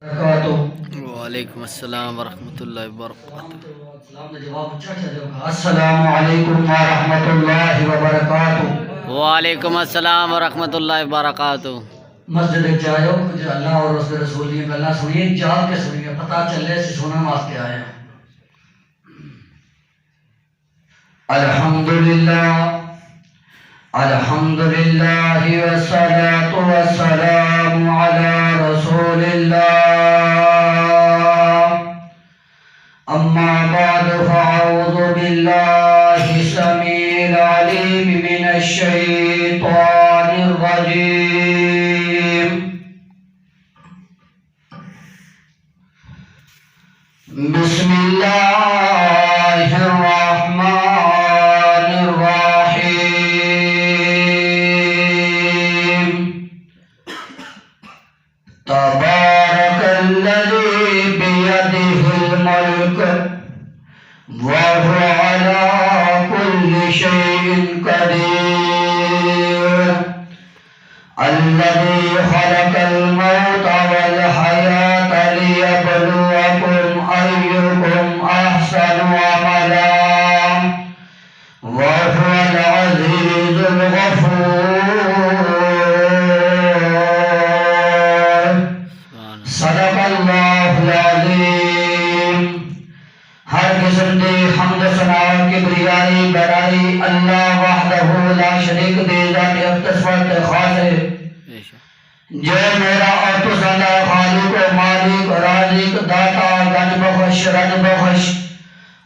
وعلیکم السلام ورحمۃ اللہ وبرکاتہ۔ السلام علیکم ورحمۃ اللہ وبرکاتہ۔ وعلیکم السلام ورحمۃ اللہ وبرکاتہ۔ مسجد جائو کچھ اللہ اور اس کے رسول کی گلاں سنیے، جاگ کے سنیے، پتہ چلے سے سنن واسطے آئے ہیں۔ الحمدللہ الحمدللہ والصلاة والسلام علی رسول اللہ، اما بعد فاعوذ باللہ السمیع العلیم من الشیطان الرجیم، بسم اللہ الرحمن الرحیم، تبارک الذی بیدہ الملک وهو على كل شيء قدير، الذي خلق الموت والحياة ليبلوكم أيكم أحسن عملا وهو العزيز الغفور، صدق الله العظيم۔ ہر قسم دی حمد ثنا کبریائی بڑائی اللہ وحدہ لا شریک دی ذات اقدس و خاص ہے، جو میرا اور تو زندہ خالق و مالک و رازق داتا گنج بخش رن بخش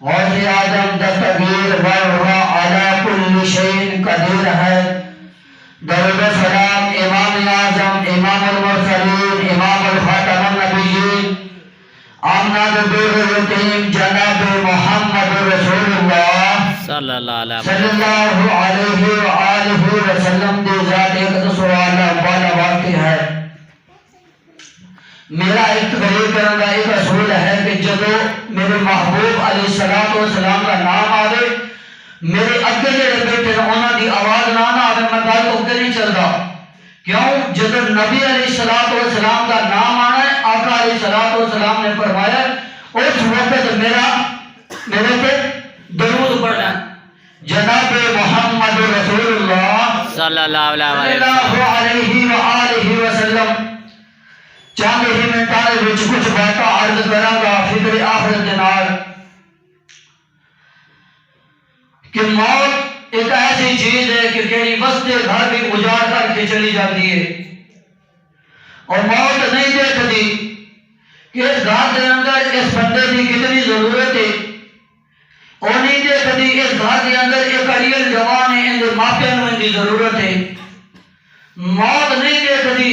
غوث اعظم دستگیر وهو علی کل شیء قدیر ہے۔ درود و سلام امام اعظم امام المرسلین امام الخاتم النبیین آمنہ بالرحیم جناب محمد رسول اللہ صلی اللہ علیہ صلی اللہ علیہ وآلہ وسلم دی ذات اقدس و اعلیٰ والا واقع ہے۔ میرا اتباع کرنے کا ایک اصول ہے کہ جب میرے محبوب علیہ السلام کا نام آوے، میرے اگے جڑے بیٹھے انہاں دی آواز نہ آوے، میں گل اگے نہیں چلتا۔ کیوں؟ جب نبی علیہ السلام کا نام آنا ہے، آقا علیہ السلام نے فرمایا اس وقت میرے پہ درود پڑھنا ہے۔ جناب محمد رسول اللہ صلی اللہ علیہ علیہ وآلہ وسلم چاند ہی منٹاں وچ کچھ باتاں عرض کراں گا فکر آخرت دے نال کہ موت ایک ایسی چیز ہے کہ کیڑی وستے گھر بھی اجاڑ کر کے چلی جاتی ہے، اور موت نہیں دیکھتی کہ اس گھر کے اندر اس بندے کی کتنی ضرورت ہے، اور نہیں دیکھتی اس گھر کے اندر ایک اڑیل جوان ہے، ان کے ماپیاں نوں ان کی ضرورت ہے۔ موت نہیں دیکھتی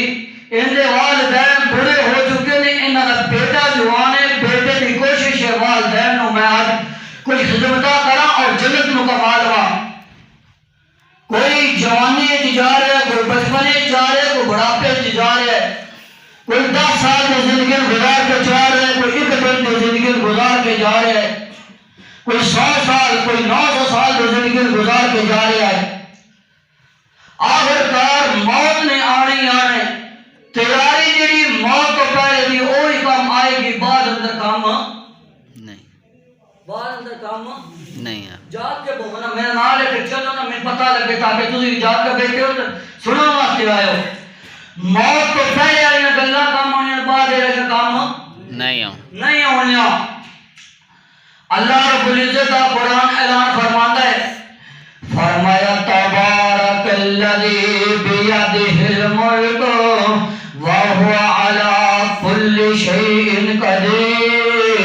ان کے والدین بڑے ہو چکے ہیں، انہاں دا بیٹا جوان ہے، بیٹے کی کوشش ہے والدین نوں میں آج کچھ خدمتاں کراں اور جنت نوں کما لواں۔ کوئی جوانی جا رہا ہے، کوئی بچپنے جا رہا ہے، کوئی بڑھاپے جا رہا ہے، کوئی 10 سال کی زندگی گزار کے جا رہا ہے، کوئی 1 دن کی زندگی گزار کے جا رہا ہے، کوئی 100 سال کوئی 900 سال کی زندگی گزار کے جا رہا ہے۔ آخرکار موت نے آنی آنے، تیاری جڑی موت تو پہلے دی وہی کام آئے گی، بعد اندر کام نہیں نہیں جاگ کے بولنا میرے نال ہے کہ چلو نا میں پتہ لگے تاکہ تسی جاگ کے بیٹھے ہو سنو واسطے آئے ہو۔ موت تو پہلے آئی گلاں کام ہونے بعد ہے کام نہیں ہونے۔ اللہ رب العزت کا قرآن اعلان فرماتا ہے، فرمایا تبارک الذی بیدہ الملک وهو على كل شيء قدير،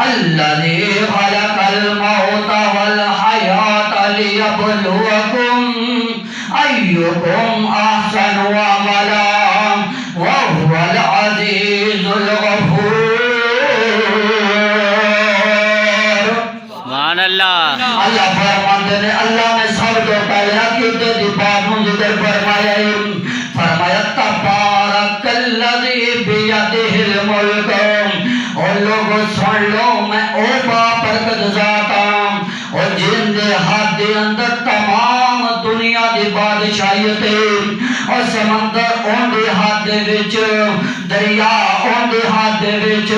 الذي خلق الموت والحياة ليبلوكم أيكم أحسن عملا وهو العزيز الغفور۔ سبحان اللہ۔ اللہ فرماتے ہیں اللہ نے سب کو پہلے عقیدے دی بات نوں ذکر فرمایا تبارک الذی بیدہ الملک، اور لوگوں سن لو میں او بابرکت ذات ہوں اور جن دے ہاتھ دے اندر تمام دنیا دی بادشاہیت ہے، اور سمندر اون دے ہاتھ دے وچ دریا اون دے ہاتھ دے وچ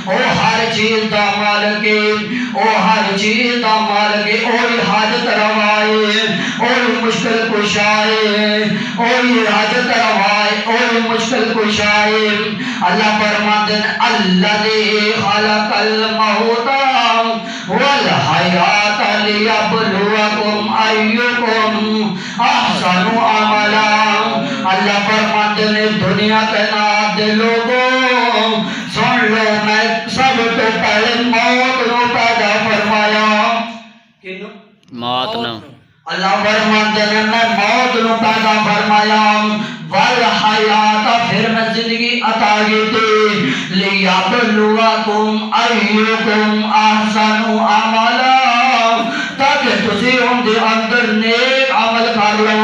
او ہر چیز دا مالک ہے او ہر چیز دا مالک ہے او حاجت روا ہے او مشکل کشا ہے او حاجت روا ہے او مشکل کشا ہے اللہ فرماتے ہیں الذی خلق الموت والحیات لیبلوکم ایکم احسن عملا اللہ فرماتے ہیں دنیا کائنات دے لوگوں سن لو میں سب تو پہلے موت نو پیدا فرمایا کنو موت نو اللہ فرماتے ہیں میں موت نو پیدا فرمایا والحیات پھر میں زندگی عطا کی لیبلوکم ایکم احسن عملا تاکہ تسی ان دے اندر نیک عمل کر لو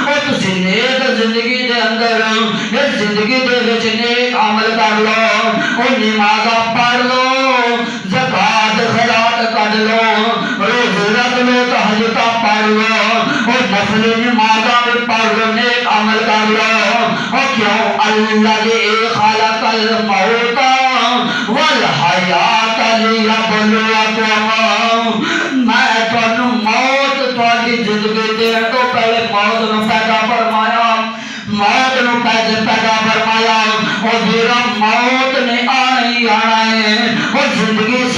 اور تسی نیک زندگی دے اندر اس زندگی دے وچ نیک عمل کر لو اور نمازاں پڑھ لو زکات خیرات کر لو روزے رکھ لو تہجداں پڑھ لو اور نفل نمازاں بھی پڑھ لو نیک عمل کر لو اور کیوں الذی خلق الموت والحیات لیبلوکم میں تانوں موت تہاڈی زندگی دے تو پہلے موت نو پیدا فرمایا موت نو پیدا فرمایا اور میرا موت نے آنا ہی آنا ہے اور زندگی 100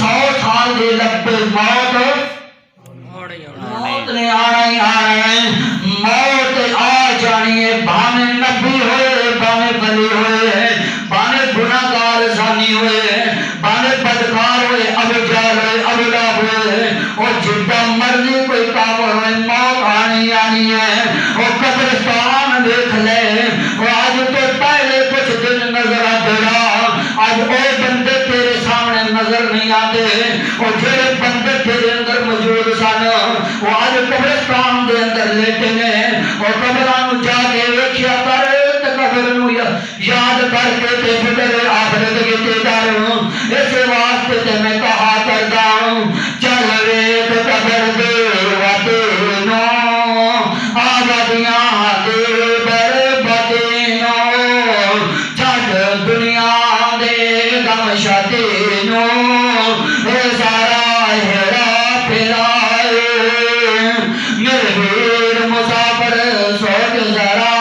سال دی لگے موت نے آنا ہی آنا ہے موت آ جانی ہے بھاویں نبی ہوئے بھاویں ولی ہوئے بھاویں گناہگار زانی ہوئے بھاویں بدکار ہوئے ابو جہل ہوئے ابو لہب ہوئے اور جتنا مرضی کوئی کافر ہوئے موت آنی آنی ہے اور قبرستان دیکھ لے اور آج تو پہلے کچھ دن نظر آتے رہا آج وہ بندے تیرے سامنے نظر نہیں آتے اور جڑے بندے تیرے اندر موجود سن وہ آج قبرستان دے اندر لیٹے نے اور قبران جا کے ویکھیا کر تے قبر نو یاد کر کے تے فکر آخرت کیتے کر اس واسطے تے میں کہا کردا ہوں چل ویکھ قبر دے وتے نو آبادیاں دے بربادی نو چھڈ دنیا دے غم شادی نو اے سارا ہیرا پھیرا میرے ویر مسافر سوچ ذرا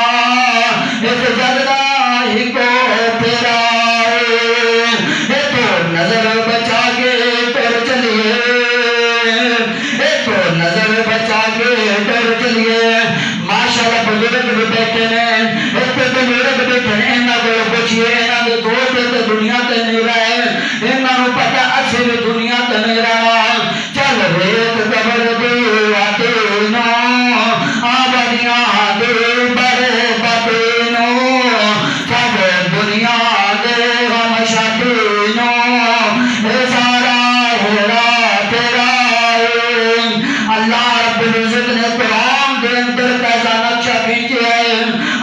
اس جگدا ہی کو پھیرا اے تو نظر بچا کے ٹر چلیے اے تو نظر بچا کے ٹر چلیے ماشاءاللہ بزرگ بھی بیٹھے نے ایک بزرگ بیٹھے نے انہاں کو پوچھئے انہاں دے دوست تے دنیا تے نہیں رہے انہاں نوں پتہ اسی بھی دنیا تے نہیں رہا چل ویکھ قبر دی واتے نو آبادیاں دے بربادی نو سب دنیا دے غم شادی نو اے سارا ہیرا پھیرا اللہ رب العزت نے قرآن دے اندر کیسا نقشہ کھینچا ہے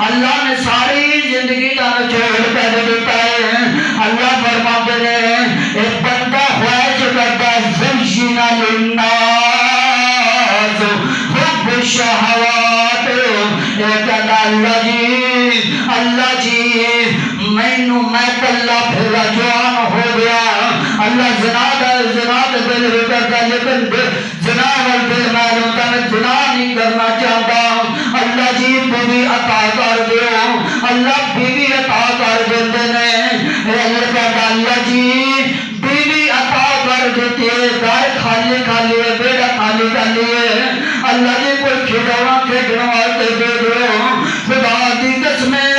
اللہ نے ساری زندگی کا نچوڑ کر دیتا ہے اللہ فرماتے ہیں ایک بندہ خواہش کرتا زین للناس حب الشہوات ایک اللہ جی میں کلا پھر جوان ہو گیا اللہ زنا دل بھی کرتا لیکن زنا وال دل میں ہوتا میں زنا نہیں کرنا چاہتا اللہ جی بیوی عطا کر دیو اللہ بیوی عطا کر دیتے ہیں اللہ کا اللہ جی بیوی عطا کر دیتے گھر خالی خالی ہے بیڑا خالی خالی ہے اللہ جی کوئی کھڑونا کھڑنا آتے دے دو خدا دی قسمیں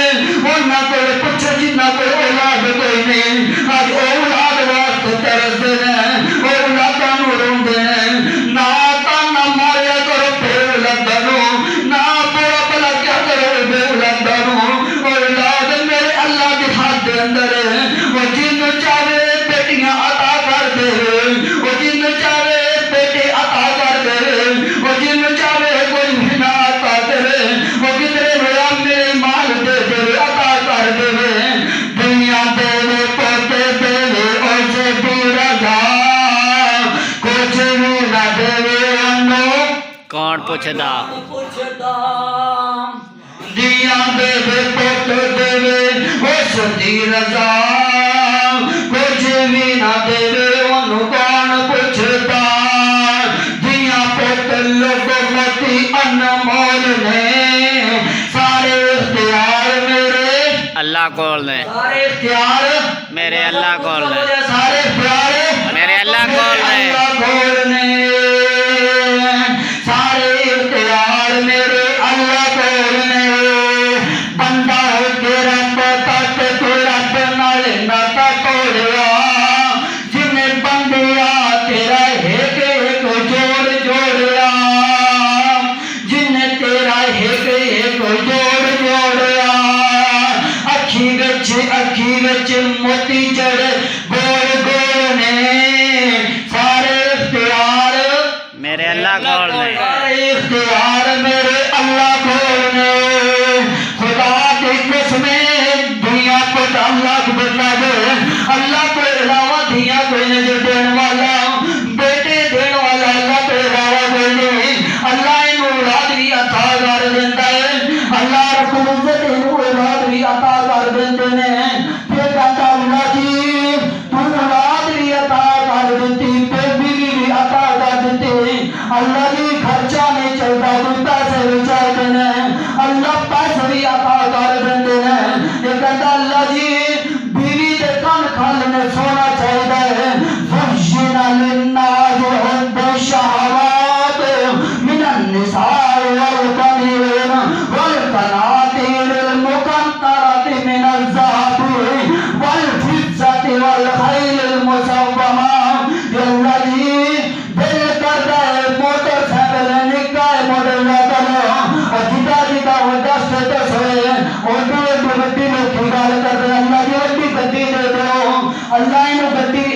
اور نہ کوئی کچھ جنہ کوئی اولاد کوئی نہیں آج اولاد واسطے ترس دے ہیں اولاداں نو رون دے ہیں نہ تانا ماریا کرو بے اولادانو نہ برا بلا کیا کرو بے اولادانو اولاد میرے اللہ کے ہاتھ دے اندر ہے وہ جن چاہے بیٹیاں عطا کر دے وہ جن چاہے بیٹے عطا کر دے وہ جن چاہے کوئی بنا عطا کرے وہ کتنے بڑا میرے مال دے دے عطا کر دے دنیا دے پوتے دے اور سے بھی رضا کچھ بھی نہ دے انو کون پوچھدا دیاں دے پت دے اس دی رضا کچھ بھی نہ دے انہوں کون پوچھتا دیاں پت لوگمتی انمول نے سارے اختیار میرے اللہ کول نے سارے اختیار میرے اللہ کول نے سارے اختیار میرے اللہ کول نے اللہ کول نے سارے اختیار میرے اللہ کول نے بندہ ہو کے رب تک تو رب نال ناتا توڑیا جنہیں بندیا تیرا ایک جوڑ جوڑیا جنہیں تیرا ایک جوڑیا اکھی وچ موتی جڑ گول گول نے سارے اختیار میرے اللہ کول نے سارے اختیار میرے اللہ کول نے خدا کی قسمیں دنیا کو اللہ کو بتا دے اللہ کو علاوہ دنیا کوئی نہیں دین والا بیٹے دین والا اللہ کو علاوہ کوئی نہیں اللہ انہوں اولاد بھی عطا کر دیتا ہے اللہ رب العزت انہوں اولاد بھی عطا کر دیتے ہیں پھر کہتا اللہ جی تو اولاد بھی عطا کر دیتی پھر بھی عطا کر دیتی اللہ جی خرچہ نہیں چلتا کوئی پیسے بھی چاہتے ہیں اللہ پیسے بھی عطا کر دیتے ہیں یہ کہتا اللہ جی بیوی دے کن کھل نے سونا چاہیے زُجِّنَ لِلنَّاسِ حُبُّ الشَّهَوَاتِ مِنَ النِّسَاءِ وَالْبَنِينَ وَالْقَنَاطِيرِ الْمُقَنطَرَةِ مِنَ الذَّهَبِ وَالْفِضَّةِ وَالْخَيْلِ الْمُسَوَّمَةِ یا اللہ جی دل کرتا ہے موٹر سائیکل نکا ہے موٹر سائیکل اور جدا جدا وہ دس ہوئے اور دو گڈی میں کھیگال کرتے ہیں اللہ جی وڈی گڈی دے دو اللہ انہوں گڈی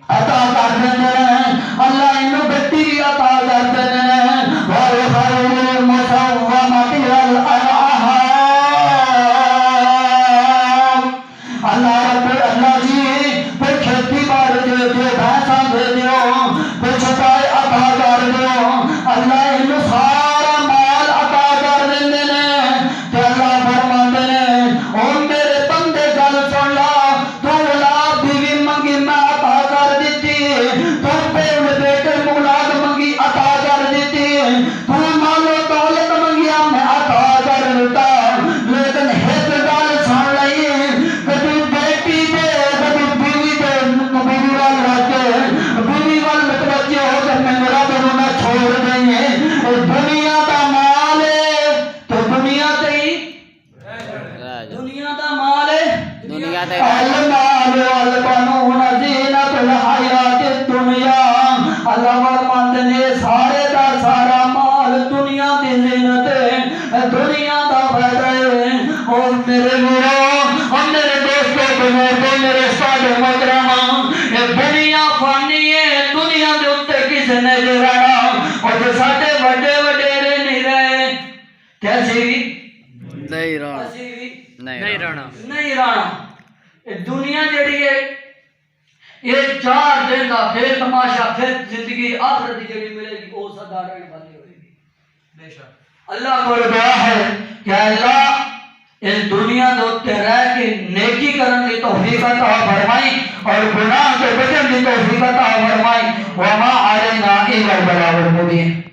عطا کر دیتے ہیں اللہ انہوں گڈی بھی عطا کر دیتے ہیں وَالْخَيْلِ الْمُسَوَّمَةِ وَالْأَنْعَامِ اللہ رب اللہ جی پھر کھیتی بار دے دے بھینساں دے دیو پھر چھٹائے عطا کر دیو اللہ انہوں سارا مال عطا کر دیندے نے تے اللہ فرماندے نے او میرے بندے گل سن لا تو اولاد بیوی منگی میں عطا کر دیتی تو بیٹے اولاد منگی عطا کر دیتی تو مال و دولت منگیا میں عطا کر دیتا لیکن ایک گل سن لئی کبھی بیٹی دے کبھی بیوی دے بیوی وال رکھے بیوی وال متوجہ ہو کر میں میرا بنو نہ چھوڑ دیں دنیا دا مال ہے تو دنیا تے ہی دنیا دا مال ہے دنیا تے المال والبنون زینت الحیات الدنیا اللہ فرماتے نے سارے دا سارا مال دنیا دی زینت ہے دنیا دا فائدہ ہے اور میرے میرو اور میرے دوستوں بزرگوں میرے استاد محترم یہ دنیا فانی ہے دنیا دے اوتے کسے نے رہنا اور جو ساڈے بڑے وڈیرے نہیں رہے کیسے بھی نہیں رہنا نہیں رہنا نہیں رہنا دنیا جڑی ہے یہ 4 دن دا پھر تماشا پھر زندگی آخرت دی جڑی ملے گی وہ سدا رہنے والی ہوئے گی بے شک اللہ کو دعا ہے کہ اللہ اس دنیا دے اوتے رہ کے نیکی کرن دی توفیق عطا فرمائی اور گناہ سے بچن دی توفیق عطا فرمائی وما علینا الا البلاغ المبین